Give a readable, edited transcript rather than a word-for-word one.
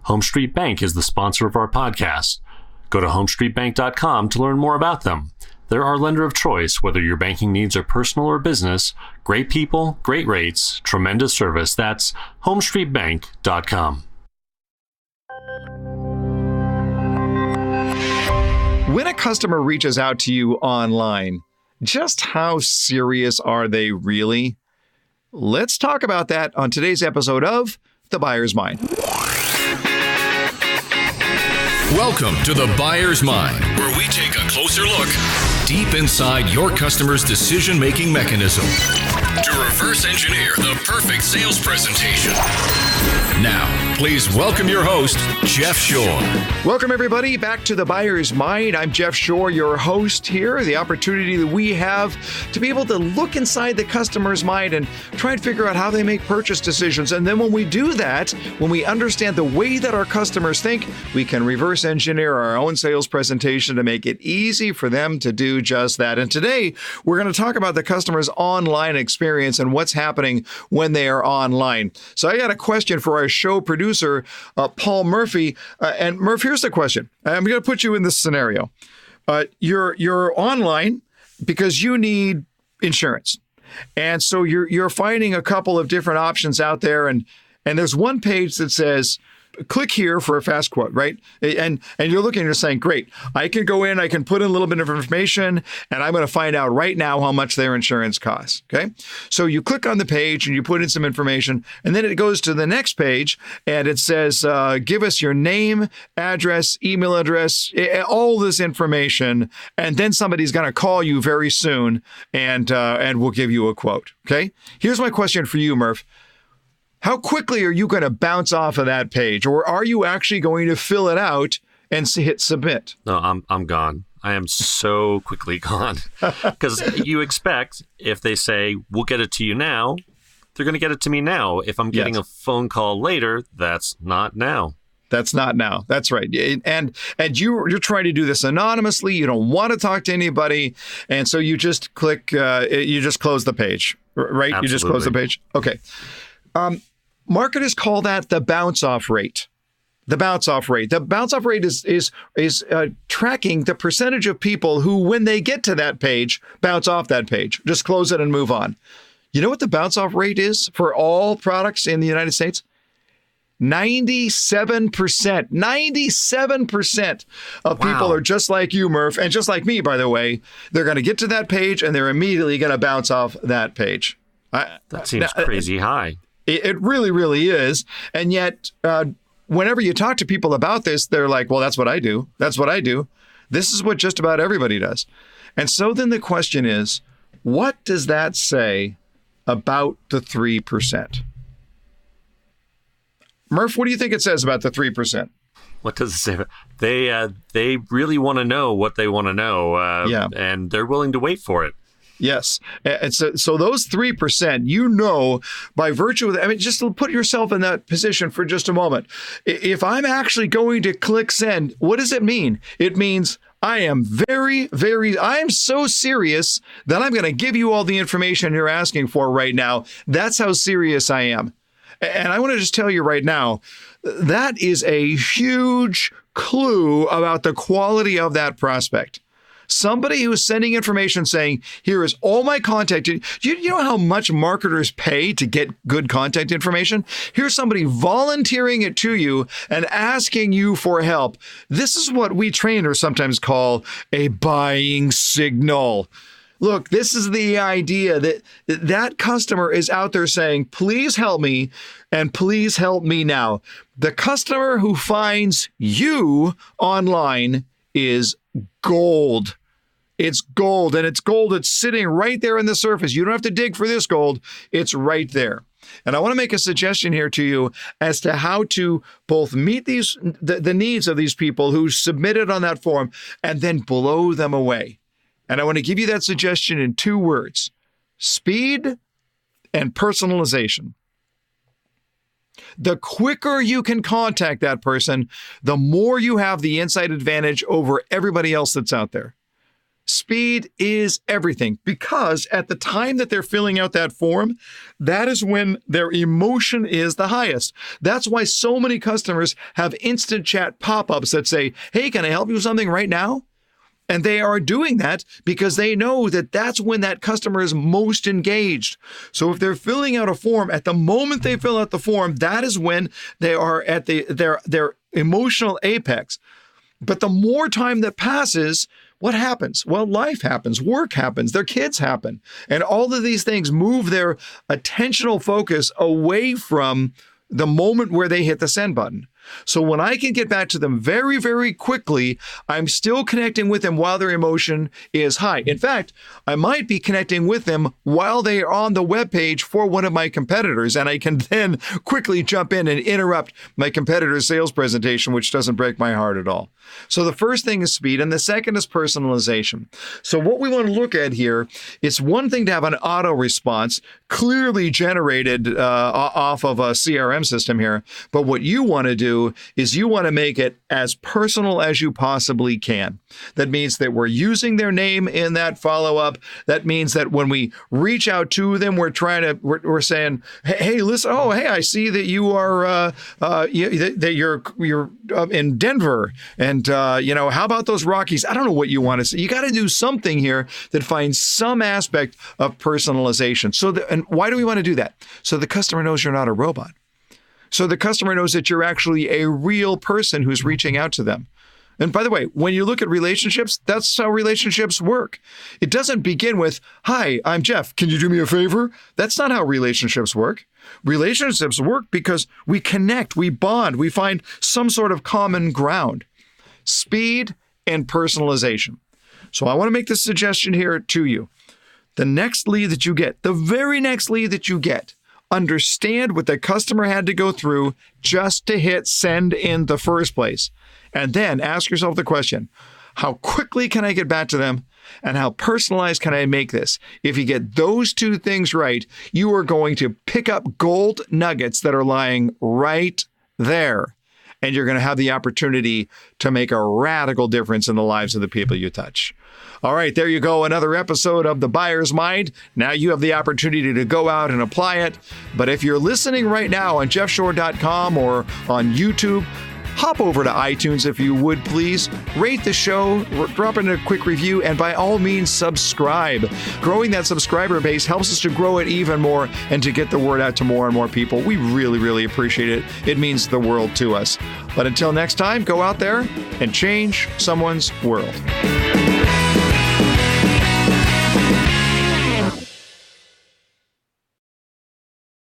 Home Street Bank is the sponsor of our podcast. Go to homestreetbank.com to learn more about them. They're our lender of choice, whether your banking needs are personal or business. Great people, great rates, tremendous service. That's homestreetbank.com. When a customer reaches out to you online, just how serious are they really? Let's talk about that on today's episode of The Buyer's Mind. Welcome to The Buyer's Mind, where we take a closer look deep inside your customer's decision-making mechanism to reverse engineer the perfect sales presentation. Now, please welcome your host, Jeff Shore. Welcome, everybody, back to The Buyer's Mind. I'm Jeff Shore, your host here. The opportunity that we have to be able to look inside the customer's mind and try and figure out how they make purchase decisions. And then when we do that, when we understand the way that our customers think, we can reverse engineer our own sales presentation to make it easy for them to do just that. And today, we're going to talk about the customer's online experience and what's happening when they are online. So I got a question for our show producer, Paul Murphy. And Murph, here's the question. I'm going to put you in this scenario. You're online because you need insurance. And so you're finding a couple of different options out there. And there's one page that says, click here for a fast quote, right? And you're looking, you're saying, great, I can go in, I can put in a little bit of information, and I'm going to find out right now how much their insurance costs, okay? So you click on the page and you put in some information, and then it goes to the next page, and it says, give us your name, address, email address, all this information, and then somebody's going to call you very soon, and we'll give you a quote, okay? Here's my question for you, Murph. How quickly are you going to bounce off of that page, or are you actually going to fill it out and hit submit? No, I'm gone. I am so quickly gone. Because you expect, if they say, we'll get it to you now, they're going to get it to me now. If I'm getting a phone call later, that's not now. That's not now. That's right. And you're trying to do this anonymously. You don't want to talk to anybody. And so you just click, you just close the page, right? Absolutely. You just close the page. Okay. Marketers call that the bounce off rate. The bounce off rate. The bounce off rate is tracking the percentage of people who, when they get to that page, bounce off that page. Just close it and move on. You know what the bounce off rate is for all products in the United States? 97%. 97% of people are just like you, Murph, and just like me, by the way. They're going to get to that page and they're immediately going to bounce off that page. That seems crazy high. It really, really is. And yet, whenever you talk to people about this, they're like, well, that's what I do. That's what I do. This is what just about everybody does. And so then the question is, what does that say about the 3%? Murph, what do you think it says about the 3%? What does it say? They really want to know what they want to know, and they're willing to wait for it. Yes. And so those 3%, you know, by virtue of that, I mean, just put yourself in that position for just a moment. If I'm actually going to click send, what does it mean? It means I am I am so serious that I'm going to give you all the information you're asking for right now. That's how serious I am. And I want to just tell you right now, that is a huge clue about the quality of that prospect. Somebody who's sending information saying, here is all my contact. You know how much marketers pay to get good contact information? Here's somebody volunteering it to you and asking you for help. This is what we trainers sometimes call a buying signal. Look, this is the idea that customer is out there saying, please help me and please help me now. The customer who finds you online is gold. It's gold, and it's gold that's sitting right there in the surface. You don't have to dig for this gold. It's right there. And I want to make a suggestion here to you as to how to both meet the needs of these people who submitted on that form and then blow them away. And I want to give you that suggestion in 2 words: speed and personalization. The quicker you can contact that person, the more you have the inside advantage over everybody else that's out there. Speed is everything, because at the time that they're filling out that form, that is when their emotion is the highest. That's why so many customers have instant chat pop-ups that say, hey, can I help you with something right now? And they are doing that because they know that that's when that customer is most engaged. So if they're filling out a form, at the moment they fill out the form, that is when they are at their emotional apex. But the more time that passes, what happens? Well, life happens, work happens, their kids happen. And all of these things move their attentional focus away from the moment where they hit the send button. So when I can get back to them very, very quickly, I'm still connecting with them while their emotion is high. In fact, I might be connecting with them while they are on the webpage for one of my competitors, and I can then quickly jump in and interrupt my competitor's sales presentation, which doesn't break my heart at all. So the first thing is speed, and the second is personalization. So what we want to look at here, it's one thing to have an auto response clearly generated off of a CRM system here, but what you want to do is you want to make it as personal as you possibly can. That means that we're using their name in that follow-up. That means that when we reach out to them, we're saying, hey, listen, I see that you are that you're in Denver, and how about those Rockies? I don't know what you want to say. You got to do something here that finds some aspect of personalization. And why do we want to do that? So the customer knows you're not a robot. So the customer knows that you're actually a real person who's reaching out to them. And by the way, when you look at relationships, that's how relationships work. It doesn't begin with, hi, I'm Jeff. Can you do me a favor? That's not how relationships work. Relationships work because we connect, we bond, we find some sort of common ground. Speed and personalization. So I want to make this suggestion here to you. The next lead that you get, the very next lead that you get, understand what the customer had to go through just to hit send in the first place. And then ask yourself the question, how quickly can I get back to them? And how personalized can I make this? If you get those two things right, you are going to pick up gold nuggets that are lying right there. And you're going to have the opportunity to make a radical difference in the lives of the people you touch. All right, there you go. Another episode of The Buyer's Mind. Now you have the opportunity to go out and apply it. But if you're listening right now on jeffshore.com or on YouTube, hop over to iTunes if you would, please. Rate the show, drop in a quick review, and by all means, subscribe. Growing that subscriber base helps us to grow it even more and to get the word out to more and more people. We really, really appreciate it. It means the world to us. But until next time, go out there and change someone's world.